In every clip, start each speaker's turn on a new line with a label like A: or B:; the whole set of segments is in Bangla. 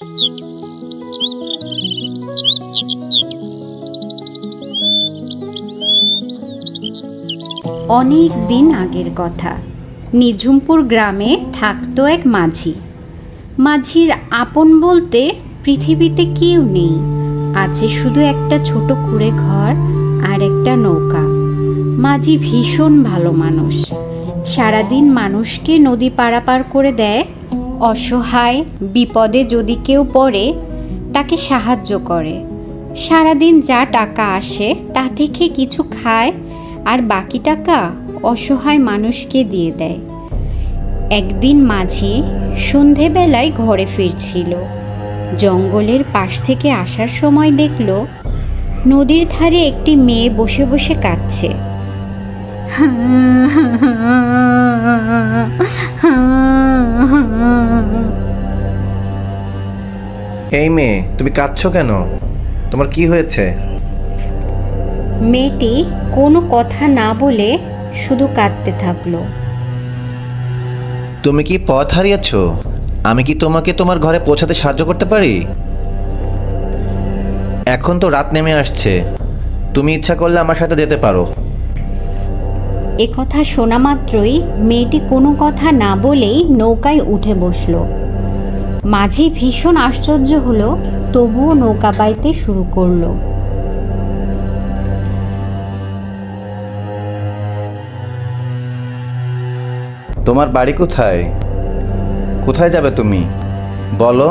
A: অনেক দিন আগের কথা। নিঝুমপুর গ্রামে থাকতো এক মাঝি। মাঝির আপন বলতে পৃথিবীতে কেউ নেই, আছে শুধু একটা ছোট কুঁড়ে ঘর আর একটা নৌকা। মাঝি ভীষণ ভালো মানুষ, সারাদিন মানুষকে নদী পারাপার করে দেয়। অসহায় বিপদে যদি কেউ পড়ে তাকে সাহায্য করে। সারাদিন যা টাকা আসে তা থেকে কিছু খায় আর বাকি টাকা অসহায় মানুষকে দিয়ে দেয়। একদিন মাঝি সন্ধেবেলায় ঘরে ফিরছিল। জঙ্গলের পাশ থেকে আসার সময় দেখল নদীর ধারে একটি মেয়ে বসে বসে কাঁদছে।
B: এই মেয়ে, তুমি কাঁদছো কেন? তোমার কি হয়েছে?
A: মেয়েটি কোনো কথা না বলে শুধু কাঁদতে থাকলো।
B: তুমি কি পথ হারিয়েছো? আমি কি তোমাকে তোমার ঘরে পৌঁছাতে সাহায্য করতে পারি? এখন তো রাত নেমে আসছে, তুমি ইচ্ছা করলে আমার সাথে যেতে পারো।
A: এ কথা শোনা মাত্রই মেয়েটি কোনো কথা না বলেই নৌকায় উঠে বসলো। মাঝি ভীষণ আশ্চর্য হলো, তবুও নৌকা বাইতে শুরু করলো।
B: তোমার বাড়ি কোথায়? কোথায় যাবে তুমি? বলো,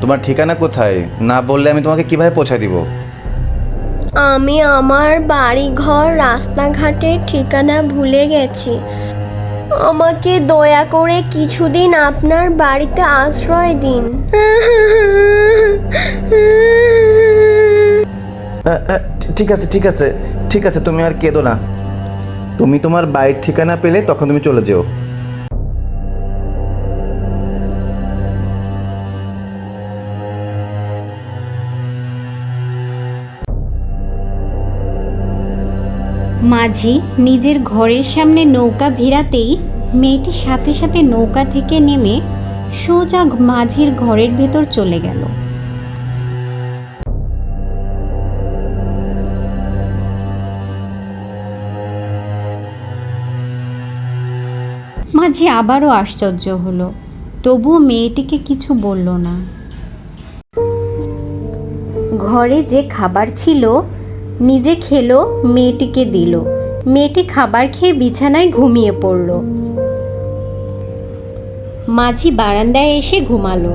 B: তোমার ঠিকানা কোথায়? না বললে আমি তোমাকে কিভাবে পৌঁছায় দিব?
C: আমি আমার বাড়ি ঘর রাস্তাঘাটের ঠিকানা ভুলে গেছি। আমাকে দয়া করে কিছুদিন আপনার বাড়িতে আশ্রয় দিন।
B: ঠিক আছে ঠিক আছে ঠিক আছে, তুমি আর কেঁদো না। তুমি তোমার বাড়ির ঠিকানা পেলে তখন তুমি চলে যেও।
A: মাঝি নিজের ঘরের সামনে নৌকা ভিড়াতেই মেয়েটি সাথে সাথে নৌকা থেকে নেমে সোজা মাঝির ঘরের ভেতর চলে গেল। মাঝি আবারও আশ্চর্য হলো, তবুও মেয়েটিকে কিছু বলল না। ঘরে যে খাবার ছিল নিজে খেলো, মেয়েটিকে দিল। মেয়েটি খাবার খেয়ে বিছানায় ঘুমিয়ে পড়ল। মাঝি বারান্দায় এসে ঘুমালো।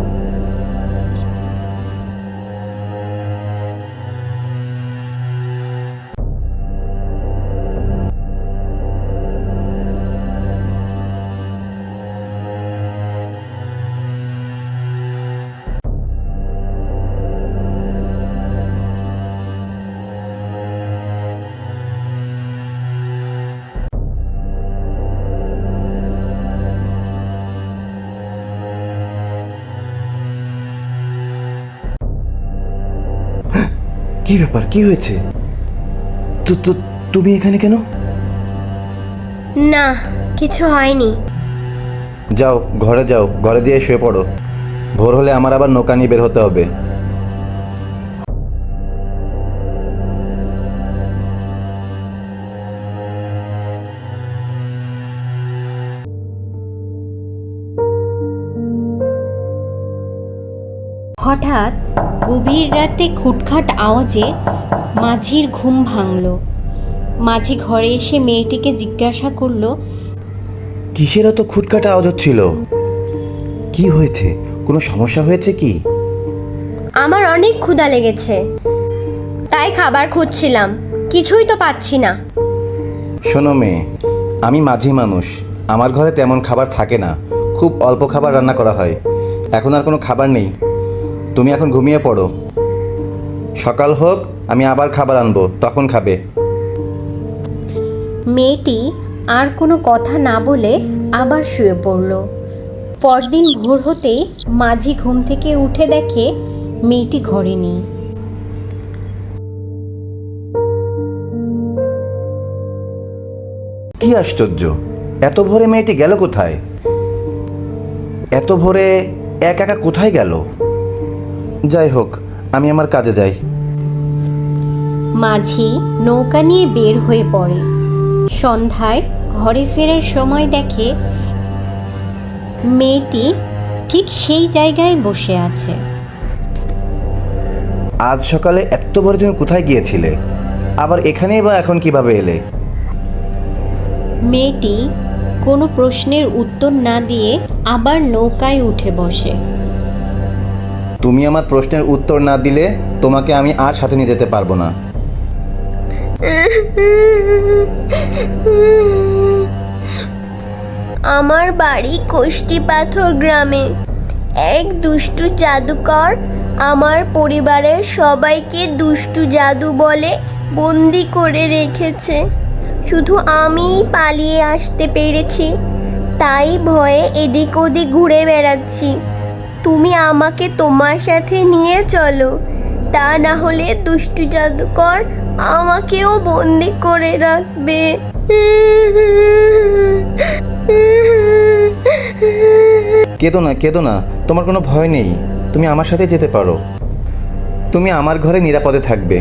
B: কি ব্যাপার, কি হয়েছে? তুমি এখানে কেন?
C: না, কিছু হয়নি।
B: যাও ঘরে যাও, ঘরে দিয়ে শুয়ে পড়ো। ভোর হলে আমার আবার নৌকা নিয়ে বের হতে হবে।
A: হঠাৎ গভীর রাতে খুটখাট আওয়াজে মাঝির ঘুম ভাঙল। মাঝি ঘরে এসে মেয়েটিকে জিজ্ঞাসা করলো,
B: কিসের এত খুটখাট আওয়াজ হচ্ছিল? কি হয়েছে? কোনো সমস্যা হয়েছে কি?
C: আমার অনেক ক্ষুধা লেগেছে, তাই খাবার খুঁজছিলাম, কিছুই তো পাচ্ছি না।
B: শোনো মেয়ে, আমি মাঝি মানুষ, আমার ঘরে তেমন খাবার থাকে না, খুব অল্প খাবার রান্না করা হয়। এখন আর কোনো খাবার নেই, তুমি এখন ঘুমিয়ে পড়ো। সকাল হোক, আমি আবার খাবার আনবো, তখন খাবে।
A: মেয়েটি আর কোনো কথা না বলে আবার শুয়ে পড়ল। পরদিন ভোর হতেই মাঝি ঘুম থেকে উঠে দেখে মেয়েটি ঘরে নেই।
B: কি আশ্চর্য, এত ভোরে মেয়েটি গেল কোথায়? এত ভোরে একা একা কোথায় গেল? যাই হোক, আমি আমার কাজে যাই।
A: মাঝি নৌকা নিয়ে বের হয়ে পড়ে। সন্ধ্যায় ঘরে ফেরার সময় দেখে মেয়েটি ঠিক সেই জায়গায় বসে আছে।
B: আজ সকালে এত বড় তুমি কোথায় গিয়েছিলে? আবার এখানেই বা এখন কিভাবে এলে?
A: মেয়েটি কোনো প্রশ্নের উত্তর না দিয়ে আবার নৌকায় উঠে বসে।
B: তুমি আমার প্রশ্নের উত্তর না দিলে তোমাকে আমি আর সাথে নিয়ে যেতে পারবো না।
C: আমার বাড়ি কষ্টিপাথর গ্রামে। এক দুষ্টু জাদুকর আমার পরিবারের সবাইকে দুষ্টু জাদু বলে বন্দি করে রেখেছে। শুধু আমিই পালিয়ে আসতে পেরেছি, তাই ভয়ে এদিক ওদিক ঘুরে বেড়াচ্ছি। তুমি আমাকে তোমার সাথে নিয়ে চলো, তা না হলে দুষ্টু জাদুকর আমাকেও বন্দি করে রাখবে।
B: কেঁদো না, কেঁদো না, তোমার কোনো ভয় নেই। তুমি আমার সাথে যেতে পারো। তুমি আমার ঘরে নিরাপদে থাকবে।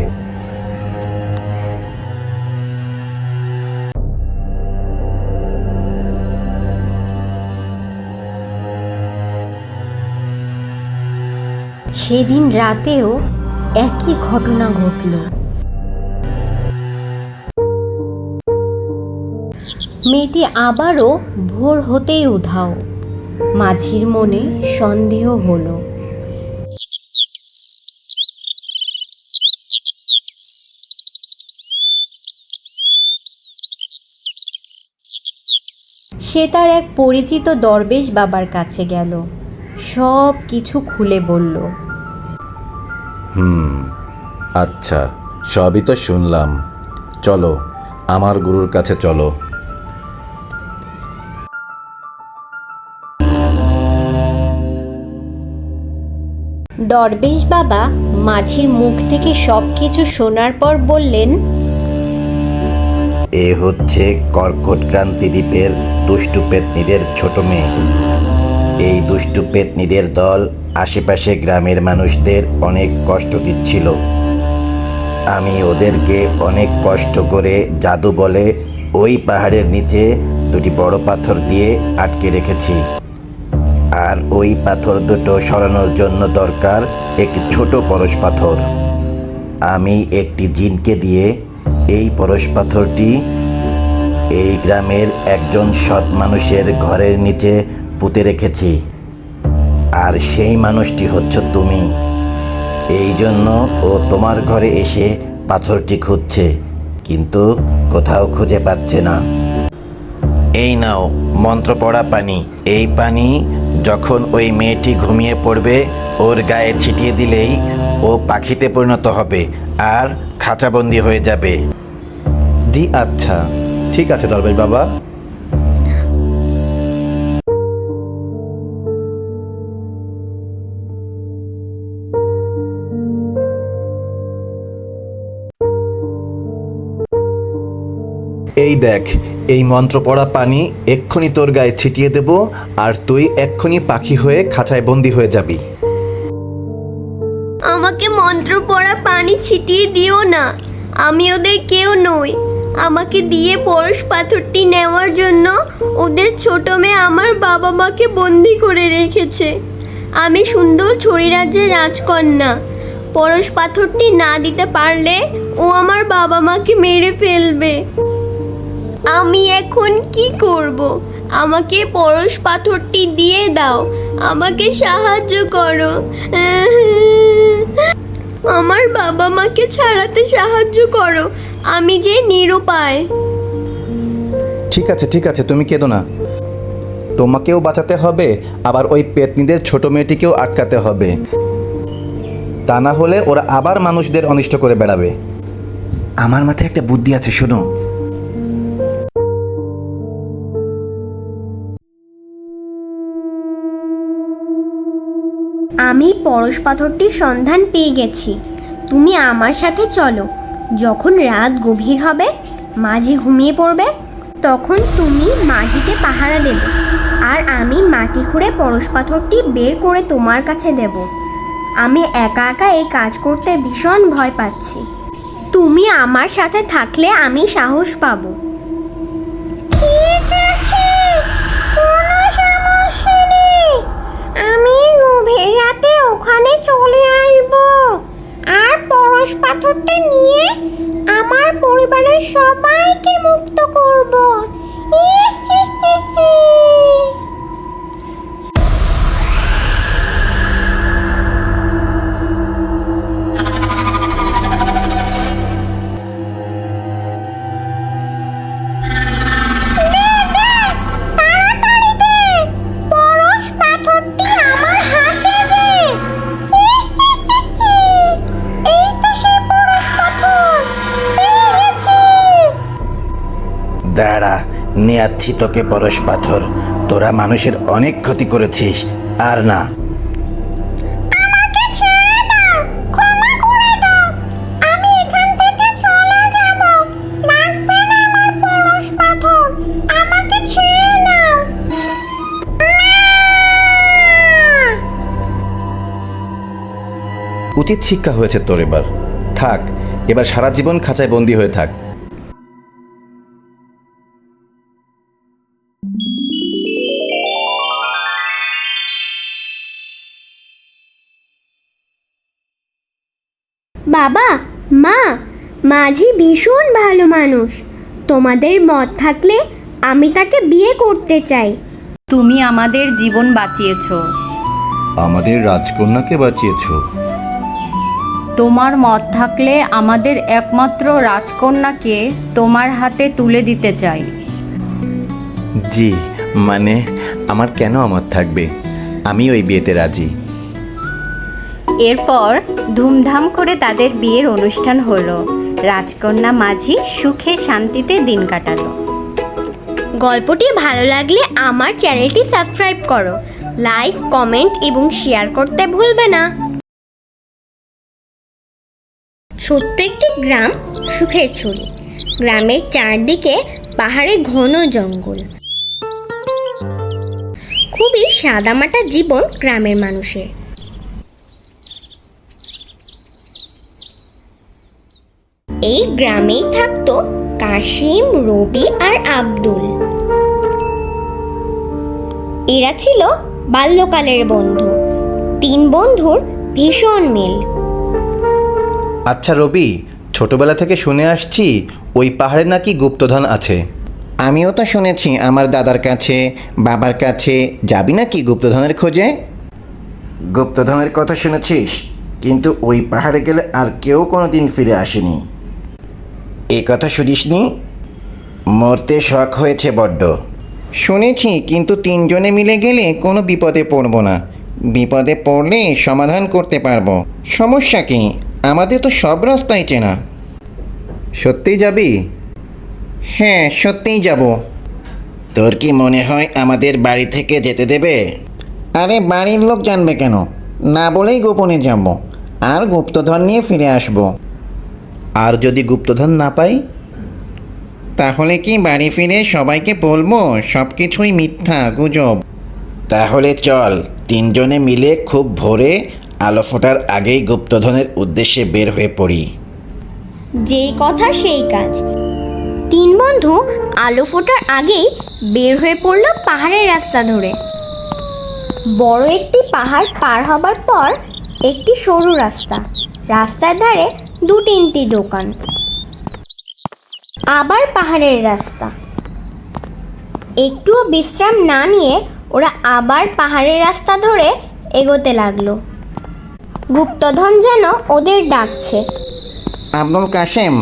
A: সেদিন রাতেও একই ঘটনা ঘটল। মেয়েটি আবারও ভোর হতেই উধাও। মাঝির মনে সন্দেহ হলো। সে তার এক পরিচিত দরবেশ বাবার কাছে গেল, সব কিছু খুলে বলল।
B: আচ্ছা, সবই তো শুনলাম। চলো, আমার গুরুর কাছে চলো।
A: দরবেশ বাবা মাঝির মুখ থেকে সব কিছু শোনার পর বললেন,
B: এ হচ্ছে কর্কটক্রান্তি দ্বীপের দুষ্টু পেতনিদের ছোট মেয়ে। এই দুষ্টু পেতনিদের দল আশেপাশে গ্রামের মানুষদের অনেক কষ্ট দিচ্ছিল। আমি ওদেরকে অনেক কষ্ট করে জাদু বলে ওই পাহাড়ের নিচে দুটি বড় পাথর দিয়ে আটকে রেখেছি। আর ওই পাথর দুটো সরানোর জন্য দরকার একটি ছোট পরশ পাথর। আমি একটি জিনকে দিয়ে এই পরশ পাথরটি এই গ্রামের একজন সৎ মানুষের ঘরের নিচে পুঁতে রেখেছি। আর সেই মানুষটি হচ্ছে তুমি। এই জন্য ও তোমার ঘরে এসে পাথরটি খুঁজছে, কিন্তু কোথাও খুঁজে পাচ্ছে না। এই নাও মন্ত্র পড়া পানি। এই পানি যখন ওই মেয়েটি ঘুমিয়ে পড়বে ওর গায়ে ছিটিয়ে দিলেই ও পাখিতে পরিণত হবে আর খাঁচাবন্দি হয়ে যাবে। জি আচ্ছা, ঠিক আছে দরবেশ বাবা। এই দেখ, এই মন্ত্র পড়া পানি এক্ষুনি তোর গায়ে ছিটিয়ে দেব, আর তুই এক্ষুনি পাখি হয়ে খাঁচায় বন্দি হয়ে যাবি।
C: আমাকে মন্ত্র পড়া পানি ছিটিয়ে দিও না, আমি ওদের কেউ নই। আমাকে দিয়ে পরশ পাথরটি নেওয়ার জন্য ওদের ছোট মেয়ে আমার বাবা মাকে বন্দি করে রেখেছে। আমি সুন্দর ছড়িরাজ্যের রাজকন্যা। পরশ পাথরটি না দিতে পারলে ও আমার বাবা মাকে মেরে ফেলবে। আমি এখন কি করব? আমাকে পরশ পাথরটি দিয়ে দাও, আমাকে সাহায্য করো। আমার বাবা মাকে ছাড়াতে সাহায্য করো, আমি যে নিরুপায়।
B: ঠিক আছে, ঠিক আছে, তুমি কেঁদো না। তোমাকেও বাঁচাতে হবে, আবার ওই পেতনিদের ছোট মেয়েটিকেও আটকাতে হবে। তা না হলে ওরা আবার মানুষদের অনিষ্ট করে বেড়াবে। আমার মাথায় একটা বুদ্ধি আছে, শোনো।
C: আমি পরশ পাথরটির সন্ধান পেয়ে গেছি। তুমি আমার সাথে চলো। যখন রাত গভীর হবে, মাঝি ঘুমিয়ে পড়বে, তখন তুমি মাঝিকে পাহারা দেবে, আর আমি মাটি খুঁড়ে পরশ পাথরটি বের করে তোমার কাছে দেব। আমি একা একা এই কাজ করতে ভীষণ ভয় পাচ্ছি। তুমি আমার সাথে থাকলে আমি সাহস পাবো। ঠিক আছে, কোনো সমস্যা নেই। আমি গভীর রাতে ওখানে চলে আসবো আর পরশ পাথরটা নিয়ে আমার পরিবারের সবাইকে মুক্ত করব।
B: দাঁড়া, নিয়াচ্ছি তোকে পরশ পাথর। তোরা মানুষের অনেক ক্ষতি করেছিস, আর না।
C: আমাকে ছেড়ে দাও, ক্ষমা করে দাও। আমি এখান থেকে চলে যাব। লাগবে না আমার পরশ পাথর। আমাকে ছেড়ে দাও।
B: উচিত শিক্ষা হয়েছে তোর এবার। থাক, এবার সারা জীবন খাঁচায় বন্দি হয়ে থাক।
C: বাবা, মা, মাঝি ভীষণ ভালো মানুষ। তোমাদের মত থাকলে আমি তাকে বিয়ে করতে চাই।
A: তুমি আমাদের জীবন বাঁচিয়েছো।
B: আমাদের রাজকন্যাকে বাঁচিয়েছ।
A: তোমার মত থাকলে আমাদের একমাত্র রাজকন্যাকে তোমার হাতে তুলে দিতে চাই।
B: জি, মানে আমার কেন আমার থাকবে? আমি ওই বিয়েতে রাজি।
A: এরপর ধুমধাম করে তাদের বিয়ের অনুষ্ঠান হলো। রাজকন্যা মাঝি সুখে শান্তিতে দিন কাটালো।
C: গল্পটি ভালো লাগলে আমার চ্যানেলটি সাবস্ক্রাইব করো, লাইক, কমেন্ট এবং শেয়ার করতে ভুলবে না। ছোট্ট একটি গ্রাম, সুখের ছড়ি। গ্রামের চারদিকে পাহাড়ে ঘন জঙ্গল। খুবই সাদামাটা জীবন গ্রামের মানুষের। এই গ্রামেই থাকতো কাশিম, রবি আর আব্দুল। এরা ছিল বাল্যকালের বন্ধু। তিন বন্ধুর ভীষণ মিল।
B: আচ্ছা রবি, ছোটবেলা থেকে শুনে আসছি ওই পাহাড়ে নাকি গুপ্তধন আছে। আমিও তো শুনেছি আমার দাদার কাছে, বাবার কাছে। যাবি নাকি গুপ্তধনের খোঁজে? গুপ্তধনের কথা শুনেছিস, কিন্তু ওই পাহাড়ে গেলে আর কেউ কোনো দিন ফিরে আসেনি। এ কথা শুনিসনি? মরতে শখ হয়েছে বড্ড। শুনেছি, কিন্তু তিনজনে মিলে গেলে কোনো বিপদে পড়ব না। বিপদে পড়লে সমাধান করতে পারবো। সমস্যা কি? আমাদের তো সব রাস্তাই চেনা। সত্যিই যাবি? হ্যাঁ, সত্যিই যাব। তোর কি মনে হয় আমাদের বাড়ি থেকে যেতে দেবে? আরে বাড়ির লোক জানবে কেন? না বলেই গোপনে যাব, আর গুপ্তধন নিয়ে ফিরে আসব। আর যদি গুপ্তধন না পাই? তাহলে কি বাড়ি ফিরে সবাইকে বলবো সব কিছুই মিথ্যা, গুজব? তাহলে চল, তিনজনে মিলে খুব ভোরে আলো ফোটার আগেই গুপ্তধনের উদ্দেশ্যে বের হয়ে পড়ি।
C: যেই কথা সেই কাজ। তিন বন্ধু আলো ফোটার আগেই বের হয়ে পড়ল পাহাড়ের রাস্তা ধরে। বড় একটি পাহাড় পার হবার পর একটি সরু রাস্তা। রাস্তার ধারে দু তিনটি দোকান। আবার পাহাড়ের রাস্তা। একটুও বিশ্রাম না নিয়ে ওরা আবার পাহাড়ের রাস্তা ধরে এগোতে লাগলো। গুপ্তধন যেন ওদের ডাকছে।
B: আব্দুল কাশেম,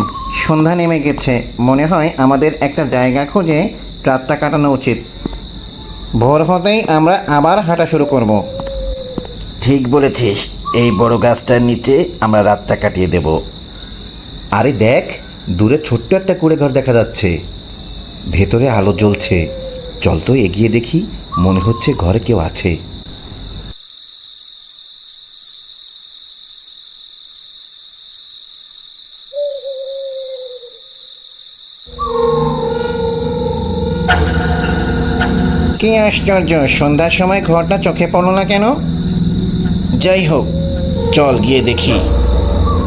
B: সন্ধ্যা নেমে গেছে। মনে হয় আমাদের একটা জায়গা খুঁজে রাতটা কাটানো উচিত। ভোর হতেই আমরা আবার হাঁটা শুরু করব। ঠিক বলেছিস, এই বড় গাছটার নিচে আমরা রাতটা কাটিয়ে দেব। আরে দেখ, দূরে ছোট্ট একটা কুঁড়ে ঘর দেখা যাচ্ছে। ভেতরে আলো জ্বলছে। চল তো এগিয়ে দেখি, মনে হচ্ছে ঘরে কেউ আছে। কি আশ্চর্য, সন্ধ্যার সময় ঘরটা চোখে পড়ল না কেন? যাই হোক,
D: চল গিয়ে দেখি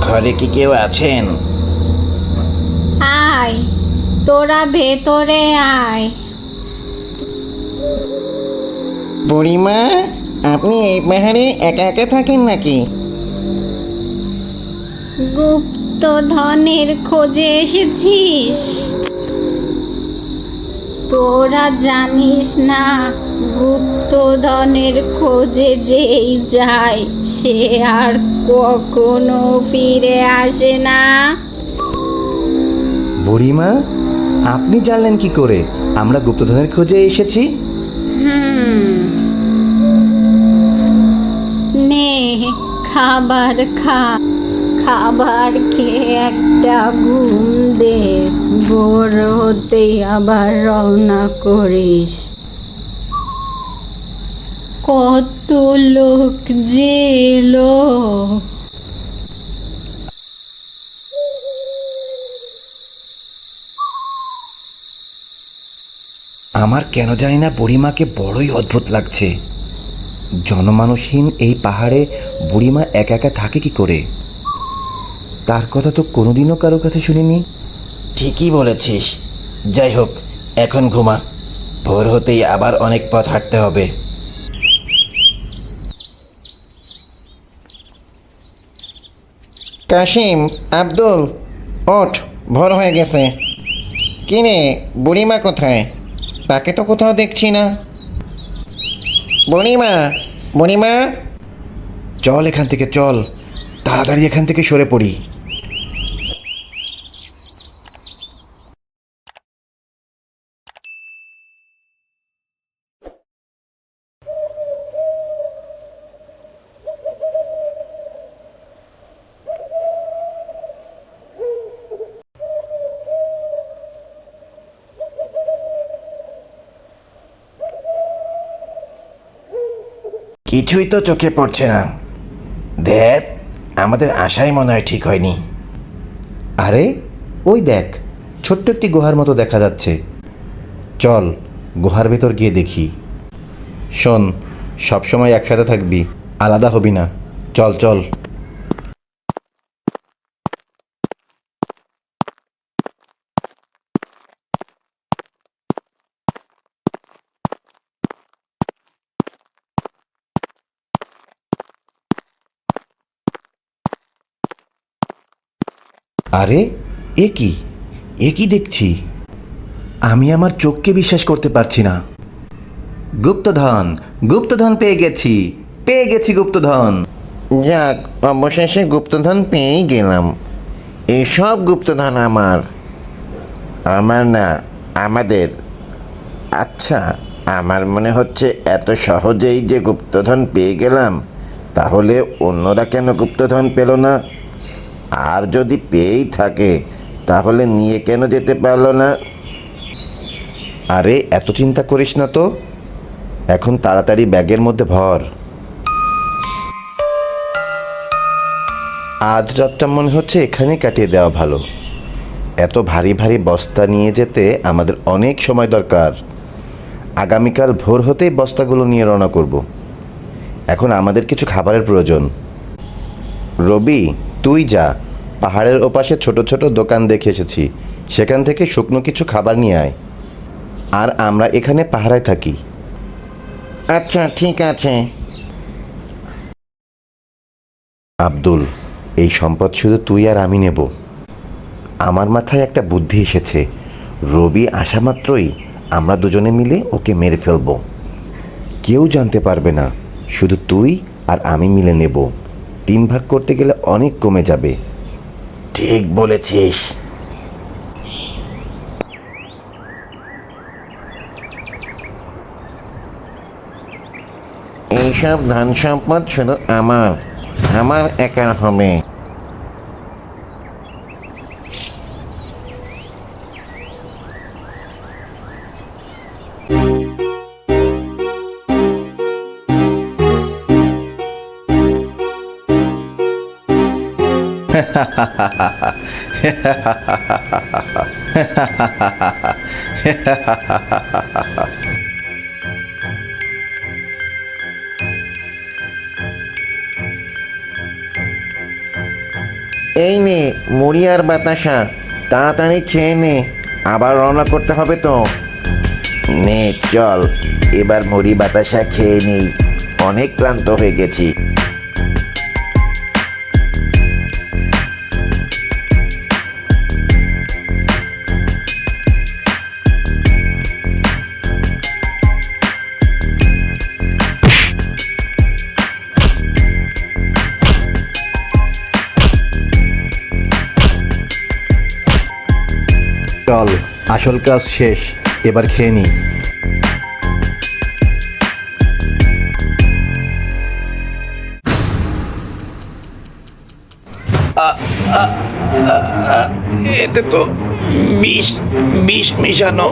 D: ঘরে কি কেউ আছেন।
A: আয়, তোরা ভেতরে আয়।
D: বুড়িমা, আপনি এই পাহাড়ে একা একা থাকেন নাকি?
A: গুপ্তধনের খোঁজে এসেছিস? তোরা জানিস না, গুপ্তধনের খোঁজে যেই যায় সে আর কখনো ফিরে আসে না।
B: বুড়িমা, আপনি জানলেন কি করে আমরা গুপ্তধনের খোঁজে এসেছি?
A: নে, খাবার খা। খাবার খেয়ে একটা ঘুম দে, ভোর হতেই আবার রওনা করিস। কত লোক যে এলো।
B: আমার কেন জানি না বুড়িমাকে বড়ই অদ্ভুত লাগছে। জনমানুষহীন এই পাহাড়ে বুড়িমা একা একা থাকে কি করে? তার কথা তো কোনোদিনও কারো কাছে শুনিনি।
D: ঠিকই বলেছিস। যাই হোক, এখন ঘুমা, ভোর হতেই আবার অনেক পথ হাঁটতে হবে। কাশিম, আব্দুল, ওঠ, ভোর হয়ে গেছে। কিনে বুড়িমা কোথায়? তাকে তো কোথাও দেখছি না। বুড়িমা, বুড়িমা।
B: চল এখান থেকে, চল তাড়াতাড়ি এখান থেকে সরে পড়ি।
D: কিছুই তো চোখে পড়ছে না। দেখ, আমাদের আশাই মনে হয় ঠিক হয়নি।
B: আরে ওই দেখ, ছোট্ট একটি গুহার মতো দেখা যাচ্ছে। চল গুহার ভেতর গিয়ে দেখি। শোন, সবসময় একসাথে থাকবি, আলাদা হবি না। চল চল। আরে এ কি, এ কি দেখছি? আমি আমার চোখকে বিশ্বাস করতে পারছি না। গুপ্তধন, গুপ্তধন পেয়ে গেছি, পেয়ে গেছি গুপ্তধন।
D: যাক, অবশেষে গুপ্তধন পেয়েই গেলাম। এসব গুপ্তধন আমার। আমার না, আমাদের। আচ্ছা, আমার মনে হচ্ছে এত সহজেই যে গুপ্তধন পেয়ে গেলাম, তাহলে অন্যরা কেন গুপ্তধন পেল না? আর যদি পেয়েই থাকে, তাহলে নিয়ে কেন যেতে পারলো না?
B: আরে এত চিন্তা করিস না তো, এখন তাড়াতাড়ি ব্যাগের মধ্যে ভর। আজ রাতটা মনে হচ্ছে এখানেই কাটিয়ে দেওয়া ভালো। এত ভারী ভারী বস্তা নিয়ে যেতে আমাদের অনেক সময় দরকার। আগামীকাল ভোর হতেই বস্তাগুলো নিয়ে রওনা করব। এখন আমাদের কিছু খাবারের প্রয়োজন। রবি, তুই যা, পাহাড়ের ওপাশে ছোট ছোট দোকান দেখে এসেছি, সেখান থেকে শুকনো কিছু খাবার নিয়ে আয়। আর আমরা এখানে পাহারায় থাকি।
D: আচ্ছা, ঠিক আছে।
B: আব্দুল, এই সম্পদ শুধু তুই আর আমি নেব। আমার মাথায় একটা বুদ্ধি এসেছে। রবি আসা মাত্রই আমরা দুজনে মিলে ওকে মেরে ফেলব। কেউ জানতে পারবে না, শুধু তুই আর আমি মিলে নেব। 3 ভাগ করতে গেলে অনেক কমে যাবে।
D: ঠিক বলেছিস। এইসব ধন সম্পদ শুধু আমার, আমার একার হবে। এই নে মুড়ি আর বাতাসা, তাড়াতাড়ি খেয়ে নে, আবার রওনা করতে হবে তো। নে চল, এবার মুড়ি বাতাসা খেয়ে নেই, অনেক ক্লান্ত হয়ে গেছি।
B: চল, আসল কাজ শেষ, এবার খেয়ে নিই।
E: এতে তো বিষ বিষ মিশানো।